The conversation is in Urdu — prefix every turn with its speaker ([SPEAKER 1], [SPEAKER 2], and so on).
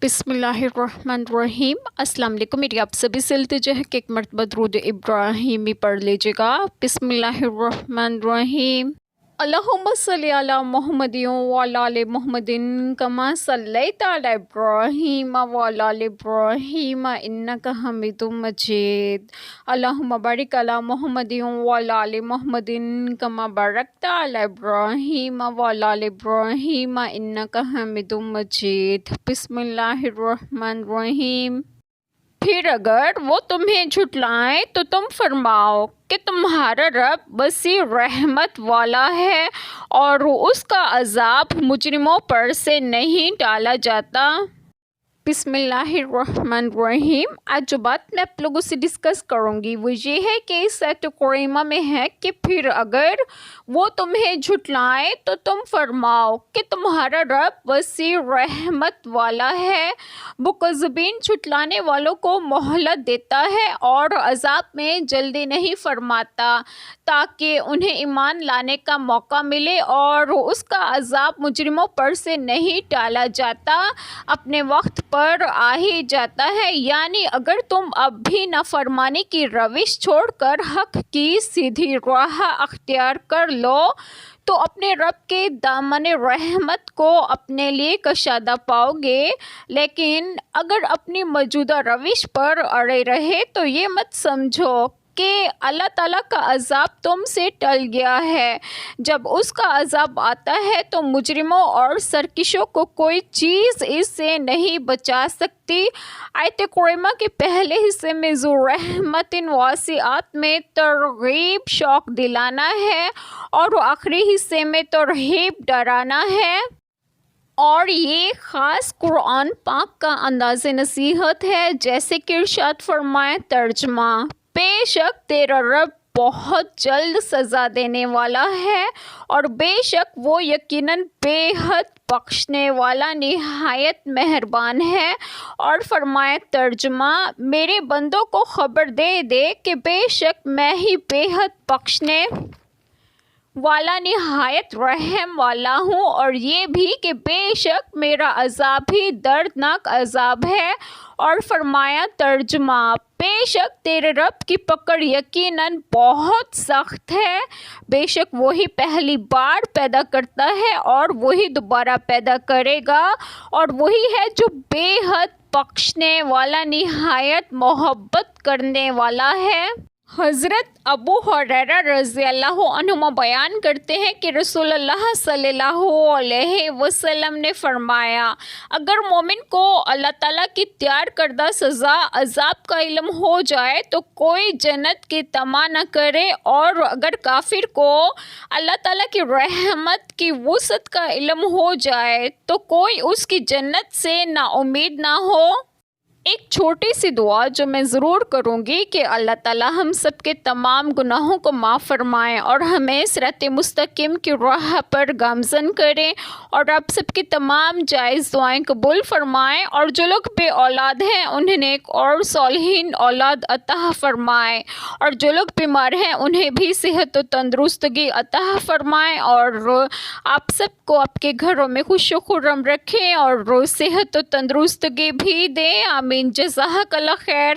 [SPEAKER 1] بسم اللہ الرحمن الرحیم۔ السلام علیکم۔ میری آپ سبھی سے التجا ہے کہ ایک مرتبہ درود ابراہیمی پڑھ لیجیے گا۔ بسم اللہ الرحمن الرحیم۔ اللہم صلی علی محمد وعلی آل محمد کما صلیت علی ابراہیم وعلی آل ابراہیم انک حمید مجید۔ اللہم بارک علی محمد وعلی آل محمد کما بارکت علی ابراہیم وعلی آل ابراہیم انک حمید مجید۔ بسم اللہ الرحمن الرحیم۔ پھر اگر وہ تمہیں جھٹلائیں تو تم فرماؤ کہ تمہارا رب وسیع رحمت والا ہے اور اس کا عذاب مجرموں پر سے نہیں ٹالا جاتا۔ بسم اللہ الرحمن الرحیم۔ آج جو بات میں آپ لوگوں سے ڈسکس کروں گی وہ یہ ہے کہ اس آیت کریمہ میں ہے کہ پھر اگر وہ تمہیں جھٹلائیں تو تم فرماؤ کہ تمہارا رب وسیع رحمت والا ہے۔ مکذبین جھٹلانے والوں کو مہلت دیتا ہے اور عذاب میں جلدی نہیں فرماتا تاکہ انہیں ایمان لانے کا موقع ملے، اور اس کا عذاب مجرموں پر سے نہیں ٹالا جاتا، اپنے وقت پر آ ہی جاتا ہے۔ یعنی اگر تم اب بھی نافرمانی کی روش چھوڑ کر حق کی سیدھی راہ اختیار کر لو تو اپنے رب کے دامن رحمت کو اپنے لیے کشادہ پاؤ گے، لیکن اگر اپنی موجودہ روش پر اڑے رہے تو یہ مت سمجھو کہ اللہ تعالیٰ کا عذاب تم سے ٹل گیا ہے۔ جب اس کا عذاب آتا ہے تو مجرموں اور سرکشوں کو کوئی چیز اس سے نہیں بچا سکتی۔ آیت کریمہ کے پہلے حصے میں ذو رحمت واسعات میں ترغیب شوق دلانا ہے اور آخری حصے میں ترہیب ڈرانا ہے، اور یہ خاص قرآن پاک کا انداز نصیحت ہے۔ جیسے کہ ارشاد فرمائے ترجمہ: بے شک تیرا رب بہت جلد سزا دینے والا ہے اور بے شک وہ یقیناً بے حد بخشنے والا نہایت مہربان ہے۔ اور فرمائے ترجمہ: میرے بندوں کو خبر دے دے کہ بے شک میں ہی بے حد بخشنے والا نہایت رحم والا ہوں، اور یہ بھی کہ بے شک میرا عذاب ہی دردناک عذاب ہے۔ اور فرمایا ترجمہ: بے شک تیرے رب کی پکڑ یقیناً بہت سخت ہے۔ بے شک وہی پہلی بار پیدا کرتا ہے اور وہی دوبارہ پیدا کرے گا، اور وہی ہے جو بے حد بخشنے والا نہایت محبت کرنے والا ہے۔ حضرت ابو ہریرہ رضی اللہ عنہ بیان کرتے ہیں کہ رسول اللہ صلی اللہ علیہ وسلم نے فرمایا: اگر مومن کو اللہ تعالیٰ کی تیار کردہ سزا عذاب کا علم ہو جائے تو کوئی جنت کی طمع نہ کرے، اور اگر کافر کو اللہ تعالیٰ کی رحمت کی وسعت کا علم ہو جائے تو کوئی اس کی جنت سے نا امید نہ ہو۔ ایک چھوٹی سی دعا جو میں ضرور کروں گی کہ اللہ تعالیٰ ہم سب کے تمام گناہوں کو معاف فرمائیں اور ہمیں صراط مستقیم کی راہ پر گامزن کریں، اور آپ سب کی تمام جائز دعائیں قبول فرمائیں، اور جو لوگ بے اولاد ہیں انہیں نیک اور صالحین اولاد عطا فرمائیں، اور جو لوگ بیمار ہیں انہیں بھی صحت و تندرستگی عطا فرمائیں، اور آپ سب کو آپ کے گھروں میں خوش و خرم رکھیں اور صحت و تندرستگی بھی دیں۔ آمین۔ جزاک اللہ خیر۔